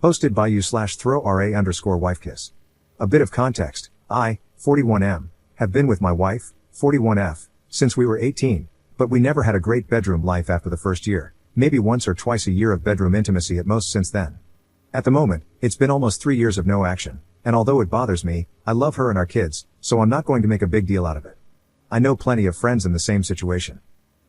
Hosted by you/throw_ra_wifekiss. A bit of context. I, 41M, have been with my wife, 41F, since we were 18, but we never had a great bedroom life after the first year, maybe once or twice a year of bedroom intimacy at most since then. At the moment, it's been almost 3 years of no action, and although it bothers me, I love her and our kids, so I'm not going to make a big deal out of it. I know plenty of friends in the same situation.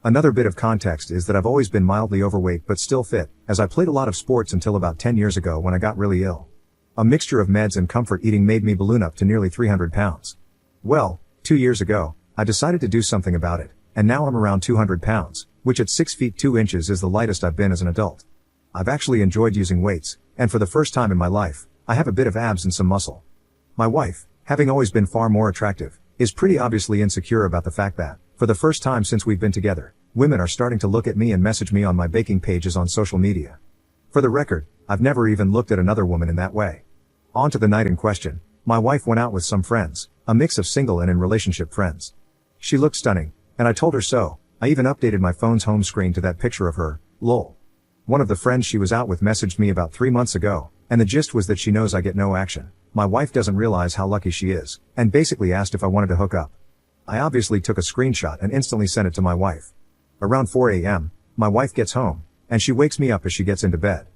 Another bit of context is that I've always been mildly overweight but still fit, as I played a lot of sports until about 10 years ago when I got really ill. A mixture of meds and comfort eating made me balloon up to nearly 300 pounds. Well, 2 years ago, I decided to do something about it, and now I'm around 200 pounds, which at 6 feet 2 inches is the lightest I've been as an adult. I've actually enjoyed using weights, and for the first time in my life, I have a bit of abs and some muscle. My wife, having always been far more attractive, is pretty obviously insecure about the fact that, for the first time since we've been together, women are starting to look at me and message me on my baking pages on social media. For the record, I've never even looked at another woman in that way. On to the night in question, my wife went out with some friends, a mix of single and in relationship friends. She looked stunning, and I told her so. I even updated my phone's home screen to that picture of her, lol. One of the friends she was out with messaged me about 3 months ago, and the gist was that she knows I get no action. My wife doesn't realize how lucky she is, and basically asked if I wanted to hook up. I obviously took a screenshot and instantly sent it to my wife. Around 4 a.m., my wife gets home, and she wakes me up as she gets into bed.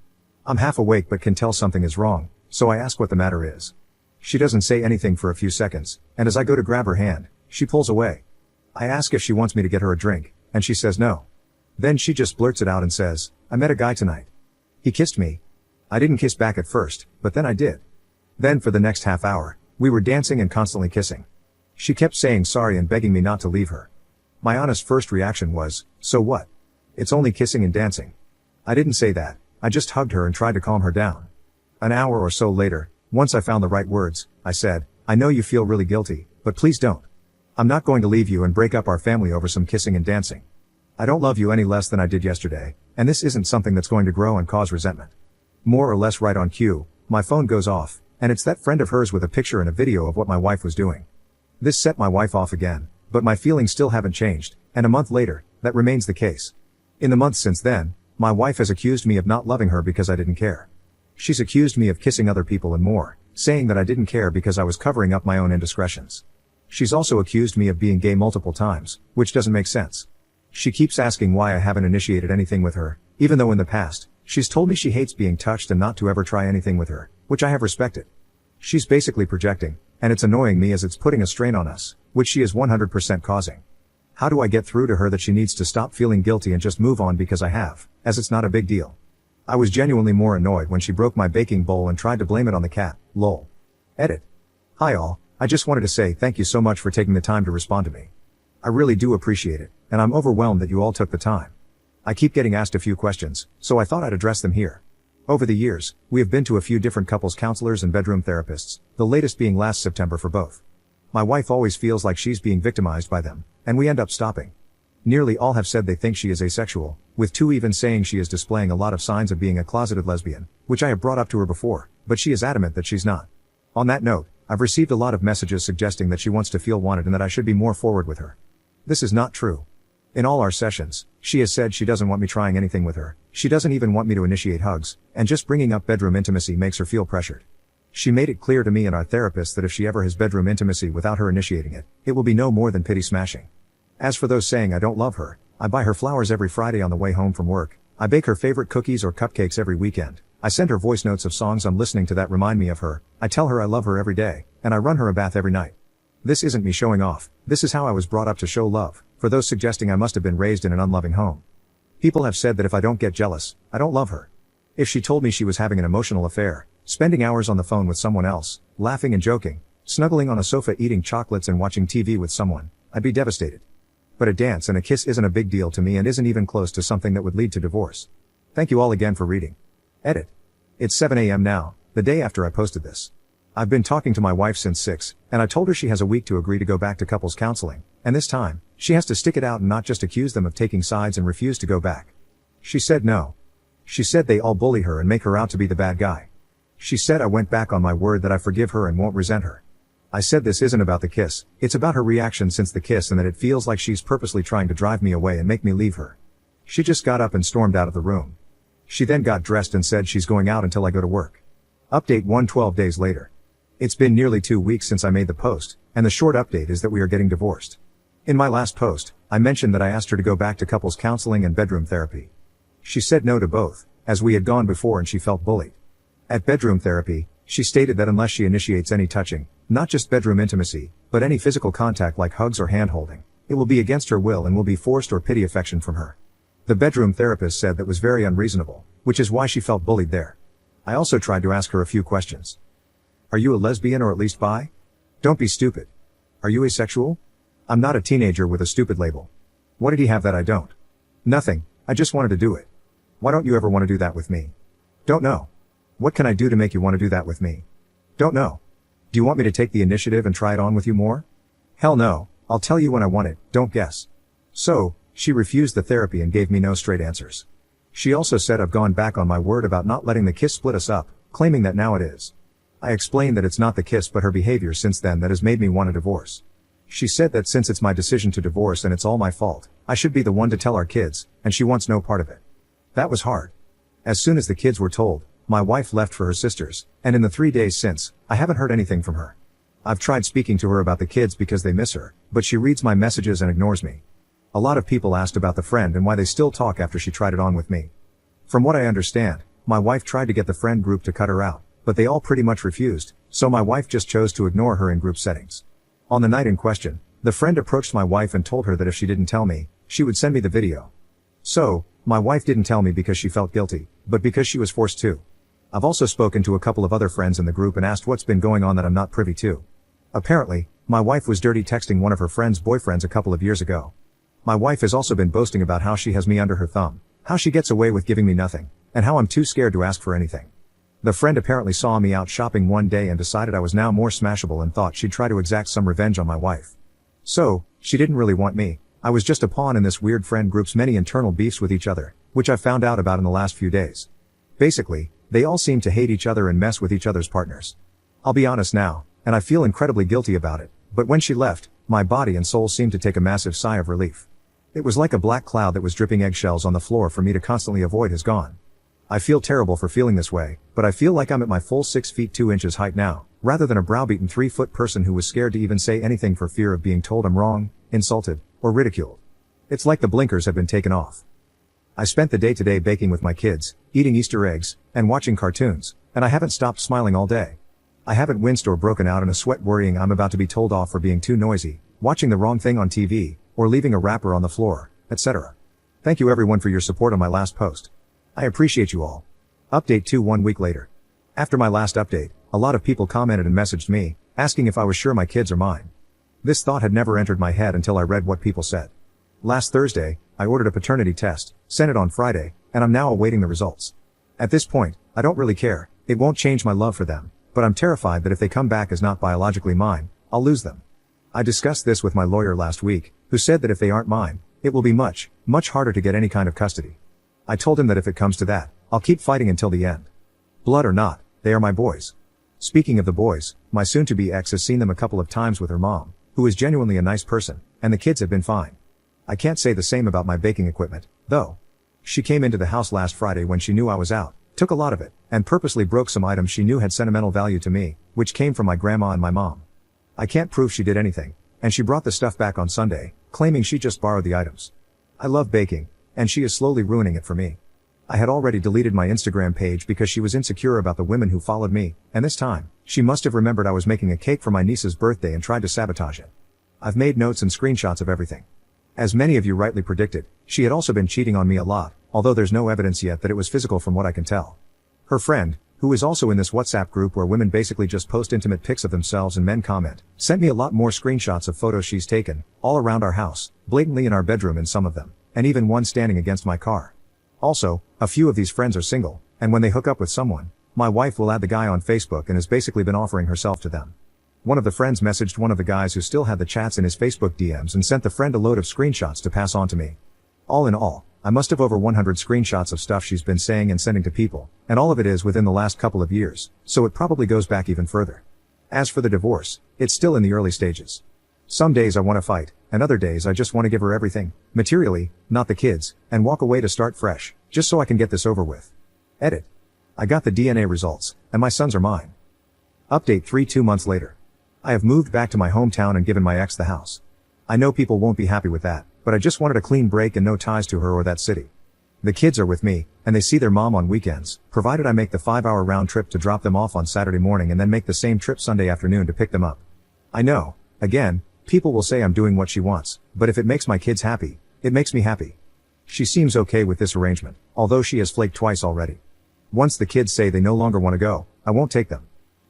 I'm half awake but can tell something is wrong, so I ask what the matter is. She doesn't say anything for a few seconds, and as I go to grab her hand, she pulls away. I ask if she wants me to get her a drink, and she says no. Then she just blurts it out and says, "I met a guy tonight. He kissed me." I didn't kiss back at first, but then I did. Then for the next half hour, we were dancing and constantly kissing. She kept saying sorry and begging me not to leave her. My honest first reaction was, so what? It's only kissing and dancing. I didn't say that, I just hugged her and tried to calm her down. An hour or so later, once I found the right words, I said, "I know you feel really guilty, but please don't. I'm not going to leave you and break up our family over some kissing and dancing. I don't love you any less than I did yesterday, and this isn't something that's going to grow and cause resentment." More or less right on cue, my phone goes off, and it's that friend of hers with a picture and a video of what my wife was doing. This set my wife off again, but my feelings still haven't changed, and a month later, that remains the case. In the months since then, my wife has accused me of not loving her because I didn't care. She's accused me of kissing other people and more, saying that I didn't care because I was covering up my own indiscretions. She's also accused me of being gay multiple times, which doesn't make sense. She keeps asking why I haven't initiated anything with her, even though in the past, she's told me she hates being touched and not to ever try anything with her, which I have respected. She's basically projecting, and it's annoying me as it's putting a strain on us, which she is 100% causing. How do I get through to her that she needs to stop feeling guilty and just move on because I have, as it's not a big deal? I was genuinely more annoyed when she broke my baking bowl and tried to blame it on the cat, lol. Edit. Hi all, I just wanted to say thank you so much for taking the time to respond to me. I really do appreciate it, and I'm overwhelmed that you all took the time. I keep getting asked a few questions, so I thought I'd address them here. Over the years, we have been to a few different couples counselors and bedroom therapists, the latest being last September for both. My wife always feels like she's being victimized by them, and we end up stopping. Nearly all have said they think she is asexual, with 2 even saying she is displaying a lot of signs of being a closeted lesbian, which I have brought up to her before, but she is adamant that she's not. On that note, I've received a lot of messages suggesting that she wants to feel wanted and that I should be more forward with her. This is not true. In all our sessions, she has said she doesn't want me trying anything with her, she doesn't even want me to initiate hugs, and just bringing up bedroom intimacy makes her feel pressured. She made it clear to me and our therapist that if she ever has bedroom intimacy without her initiating it, it will be no more than pity smashing. As for those saying I don't love her, I buy her flowers every Friday on the way home from work, I bake her favorite cookies or cupcakes every weekend, I send her voice notes of songs I'm listening to that remind me of her, I tell her I love her every day, and I run her a bath every night. This isn't me showing off, this is how I was brought up to show love, for those suggesting I must have been raised in an unloving home. People have said that if I don't get jealous, I don't love her. If she told me she was having an emotional affair, spending hours on the phone with someone else, laughing and joking, snuggling on a sofa eating chocolates and watching TV with someone, I'd be devastated. But a dance and a kiss isn't a big deal to me and isn't even close to something that would lead to divorce. Thank you all again for reading. Edit. It's 7 a.m. now, the day after I posted this. I've been talking to my wife since 6, and I told her she has a week to agree to go back to couples counseling, and this time, she has to stick it out and not just accuse them of taking sides and refuse to go back. She said no. She said they all bully her and make her out to be the bad guy. She said I went back on my word that I forgive her and won't resent her. I said this isn't about the kiss, it's about her reaction since the kiss and that it feels like she's purposely trying to drive me away and make me leave her. She just got up and stormed out of the room. She then got dressed and said she's going out until I go to work. Update 112 days later. It's been nearly 2 weeks since I made the post, and the short update is that we are getting divorced. In my last post, I mentioned that I asked her to go back to couples counseling and bedroom therapy. She said no to both, as we had gone before and she felt bullied. At bedroom therapy, she stated that unless she initiates any touching, not just bedroom intimacy, but any physical contact like hugs or hand-holding, it will be against her will and will be forced or pity affection from her. The bedroom therapist said that was very unreasonable, which is why she felt bullied there. I also tried to ask her a few questions. Are you a lesbian or at least bi? Don't be stupid. Are you asexual? I'm not a teenager with a stupid label. What did he have that I don't? Nothing, I just wanted to do it. Why don't you ever want to do that with me? Don't know. What can I do to make you want to do that with me? Don't know. Do you want me to take the initiative and try it on with you more? Hell no, I'll tell you when I want it, don't guess. So, she refused the therapy and gave me no straight answers. She also said I've gone back on my word about not letting the kiss split us up, claiming that now it is. I explained that it's not the kiss but her behavior since then that has made me want a divorce. She said that since it's my decision to divorce and it's all my fault, I should be the one to tell our kids, and she wants no part of it. That was hard. As soon as the kids were told, my wife left for her sister's, and in the 3 days since, I haven't heard anything from her. I've tried speaking to her about the kids because they miss her, but she reads my messages and ignores me. A lot of people asked about the friend and why they still talk after she tried it on with me. From what I understand, my wife tried to get the friend group to cut her out, but they all pretty much refused, so my wife just chose to ignore her in group settings. On the night in question, the friend approached my wife and told her that if she didn't tell me, she would send me the video. So, my wife didn't tell me because she felt guilty, but because she was forced to. I've also spoken to a couple of other friends in the group and asked what's been going on that I'm not privy to. Apparently, my wife was dirty texting one of her friend's boyfriends a couple of years ago. My wife has also been boasting about how she has me under her thumb, how she gets away with giving me nothing, and how I'm too scared to ask for anything. The friend apparently saw me out shopping one day and decided I was now more smashable and thought she'd try to exact some revenge on my wife. So, she didn't really want me, I was just a pawn in this weird friend group's many internal beefs with each other, which I found out about in the last few days. Basically, they all seem to hate each other and mess with each other's partners. I'll be honest now, and I feel incredibly guilty about it, but when she left, my body and soul seemed to take a massive sigh of relief. It was like a black cloud that was dripping eggshells on the floor for me to constantly avoid has gone. I feel terrible for feeling this way, but I feel like I'm at my full 6 feet 2 inches height now, rather than a browbeaten 3-foot person who was scared to even say anything for fear of being told I'm wrong, insulted, or ridiculed. It's like the blinkers have been taken off. I spent the day today baking with my kids, eating Easter eggs, and watching cartoons, and I haven't stopped smiling all day. I haven't winced or broken out in a sweat worrying I'm about to be told off for being too noisy, watching the wrong thing on TV, or leaving a wrapper on the floor, etc. Thank you everyone for your support on my last post. I appreciate you all. Update 2 1 week later. After my last update, a lot of people commented and messaged me, asking if I was sure my kids are mine. This thought had never entered my head until I read what people said. Last Thursday, I ordered a paternity test, sent it on Friday, and I'm now awaiting the results. At this point, I don't really care, it won't change my love for them, but I'm terrified that if they come back as not biologically mine, I'll lose them. I discussed this with my lawyer last week, who said that if they aren't mine, it will be much, much harder to get any kind of custody. I told him that if it comes to that, I'll keep fighting until the end. Blood or not, they are my boys. Speaking of the boys, my soon-to-be ex has seen them a couple of times with her mom, who is genuinely a nice person, and the kids have been fine. I can't say the same about my baking equipment, though. She came into the house last Friday when she knew I was out, took a lot of it, and purposely broke some items she knew had sentimental value to me, which came from my grandma and my mom. I can't prove she did anything, and she brought the stuff back on Sunday, claiming she just borrowed the items. I love baking, and she is slowly ruining it for me. I had already deleted my Instagram page because she was insecure about the women who followed me, and this time, she must have remembered I was making a cake for my niece's birthday and tried to sabotage it. I've made notes and screenshots of everything. As many of you rightly predicted, she had also been cheating on me a lot, although there's no evidence yet that it was physical from what I can tell. Her friend, who is also in this WhatsApp group where women basically just post intimate pics of themselves and men comment, sent me a lot more screenshots of photos she's taken, all around our house, blatantly in our bedroom in some of them, and even one standing against my car. Also, a few of these friends are single, and when they hook up with someone, my wife will add the guy on Facebook and has basically been offering herself to them. One of the friends messaged one of the guys who still had the chats in his Facebook DMs and sent the friend a load of screenshots to pass on to me. All in all, I must have over 100 screenshots of stuff she's been saying and sending to people, and all of it is within the last couple of years, so it probably goes back even further. As for the divorce, it's still in the early stages. Some days I want to fight, and other days I just want to give her everything, materially, not the kids, and walk away to start fresh, just so I can get this over with. Edit. I got the DNA results, and my sons are mine. Update 2 months later. I have moved back to my hometown and given my ex the house. I know people won't be happy with that, but I just wanted a clean break and no ties to her or that city. The kids are with me, and they see their mom on weekends, provided I make the 5-hour round trip to drop them off on Saturday morning and then make the same trip Sunday afternoon to pick them up. I know, again, people will say I'm doing what she wants, but if it makes my kids happy, it makes me happy. She seems okay with this arrangement, although she has flaked twice already. Once the kids say they no longer want to go, I won't take them.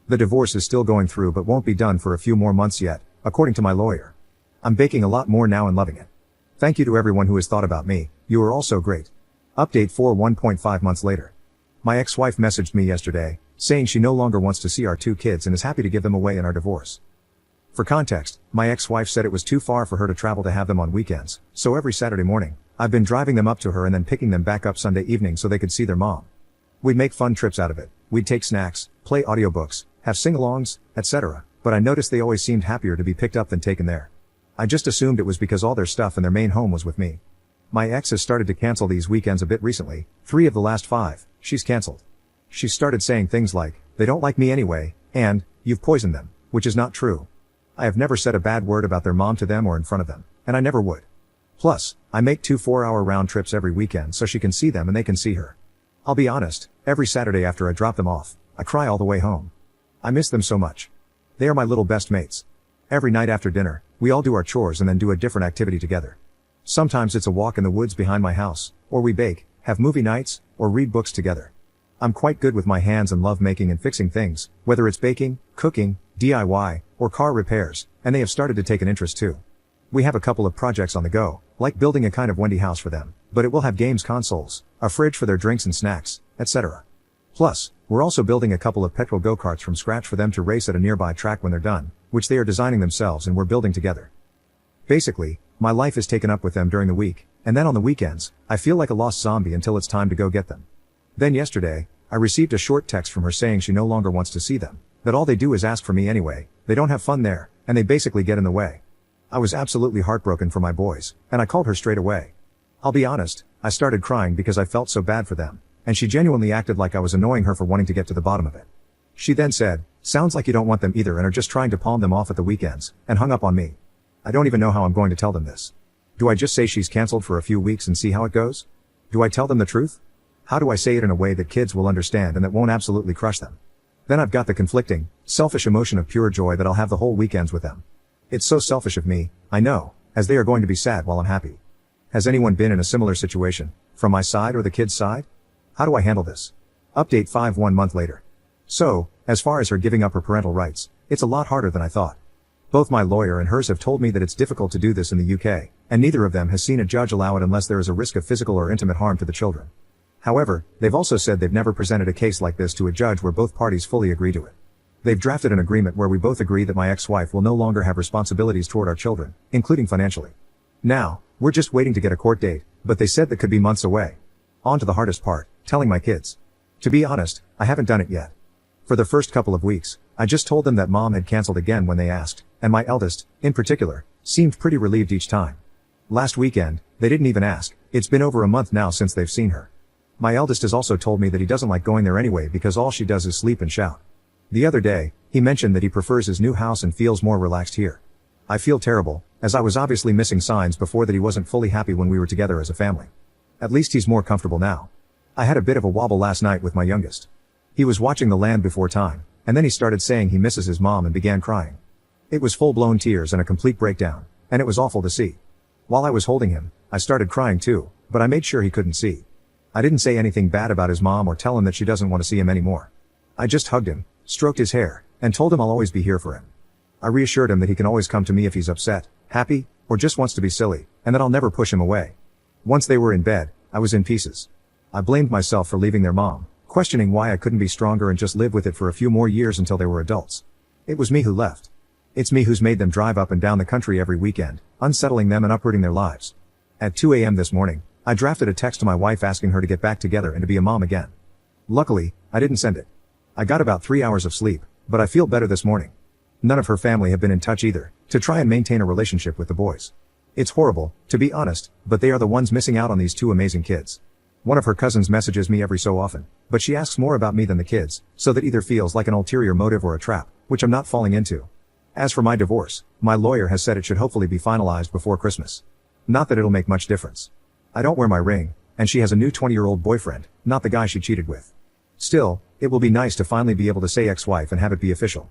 The divorce is still going through but won't be done for a few more months yet, according to my lawyer. I'm baking a lot more now and loving it. Thank you to everyone who has thought about me, you are all so great. Update 1.5 months later. My ex-wife messaged me yesterday, saying she no longer wants to see our 2 kids and is happy to give them away in our divorce. For context, my ex-wife said it was too far for her to travel to have them on weekends, so every Saturday morning, I've been driving them up to her and then picking them back up Sunday evening so they could see their mom. We'd make fun trips out of it, we'd take snacks, play audiobooks, have sing-alongs, etc., but I noticed they always seemed happier to be picked up than taken there. I just assumed it was because all their stuff and their main home was with me. My ex has started to cancel these weekends a bit recently, 3 of the last 5, she's canceled. She's started saying things like, they don't like me anyway, and, you've poisoned them, which is not true. I have never said a bad word about their mom to them or in front of them, and I never would. Plus, I make 2 4-hour round trips every weekend so she can see them and they can see her. I'll be honest, every Saturday after I drop them off, I cry all the way home. I miss them so much. They are my little best mates. Every night after dinner, we all do our chores and then do a different activity together. Sometimes it's a walk in the woods behind my house, or we bake, have movie nights, or read books together. I'm quite good with my hands and love making and fixing things, whether it's baking, cooking, DIY, or car repairs, and they have started to take an interest too. We have a couple of projects on the go, like building a kind of Wendy house for them, but it will have games consoles, a fridge for their drinks and snacks, etc. Plus, we're also building a couple of petrol go-karts from scratch for them to race at a nearby track when they're done, which they are designing themselves and we're building together. Basically, my life is taken up with them during the week, and then on the weekends, I feel like a lost zombie until it's time to go get them. Then yesterday, I received a short text from her saying she no longer wants to see them, that all they do is ask for me anyway, they don't have fun there, and they basically get in the way. I was absolutely heartbroken for my boys, and I called her straight away. I'll be honest, I started crying because I felt so bad for them, and she genuinely acted like I was annoying her for wanting to get to the bottom of it. She then said, sounds like you don't want them either and are just trying to palm them off at the weekends, and hung up on me. I don't even know how I'm going to tell them this. Do I just say she's canceled for a few weeks and see how it goes? Do I tell them the truth? How do I say it in a way that kids will understand and that won't absolutely crush them? Then I've got the conflicting, selfish emotion of pure joy that I'll have the whole weekends with them. It's so selfish of me, I know, as they are going to be sad while I'm happy. Has anyone been in a similar situation, from my side or the kids' side? How do I handle this? Update 1 month later. So, as far as her giving up her parental rights, it's a lot harder than I thought. Both my lawyer and hers have told me that it's difficult to do this in the UK, and neither of them has seen a judge allow it unless there is a risk of physical or intimate harm to the children. However, they've also said they've never presented a case like this to a judge where both parties fully agree to it. They've drafted an agreement where we both agree that my ex-wife will no longer have responsibilities toward our children, including financially. Now, we're just waiting to get a court date, but they said that could be months away. On to the hardest part, telling my kids. To be honest, I haven't done it yet. For the first couple of weeks, I just told them that mom had canceled again when they asked, and my eldest, in particular, seemed pretty relieved each time. Last weekend, they didn't even ask, it's been over a month now since they've seen her. My eldest has also told me that he doesn't like going there anyway because all she does is sleep and shout. The other day, he mentioned that he prefers his new house and feels more relaxed here. I feel terrible, as I was obviously missing signs before that he wasn't fully happy when we were together as a family. At least he's more comfortable now. I had a bit of a wobble last night with my youngest. He was watching The Land Before Time, and then he started saying he misses his mom and began crying. It was full-blown tears and a complete breakdown, and it was awful to see. While I was holding him, I started crying too, but I made sure he couldn't see. I didn't say anything bad about his mom or tell him that she doesn't want to see him anymore. I just hugged him, stroked his hair, and told him I'll always be here for him. I reassured him that he can always come to me if he's upset, happy, or just wants to be silly, and that I'll never push him away. Once they were in bed, I was in pieces. I blamed myself for leaving their mom, questioning why I couldn't be stronger and just live with it for a few more years until they were adults. It was me who left. It's me who's made them drive up and down the country every weekend, unsettling them and uprooting their lives. At 2 a.m. this morning, I drafted a text to my wife asking her to get back together and to be a mom again. Luckily, I didn't send it. I got about 3 hours of sleep, but I feel better this morning. None of her family have been in touch either, to try and maintain a relationship with the boys. It's horrible, to be honest, but they are the ones missing out on these 2 amazing kids. One of her cousins messages me every so often, but she asks more about me than the kids, so that either feels like an ulterior motive or a trap, which I'm not falling into. As for my divorce, my lawyer has said it should hopefully be finalized before Christmas. Not that it'll make much difference. I don't wear my ring, and she has a new 20-year-old boyfriend, not the guy she cheated with. Still, it will be nice to finally be able to say ex-wife and have it be official.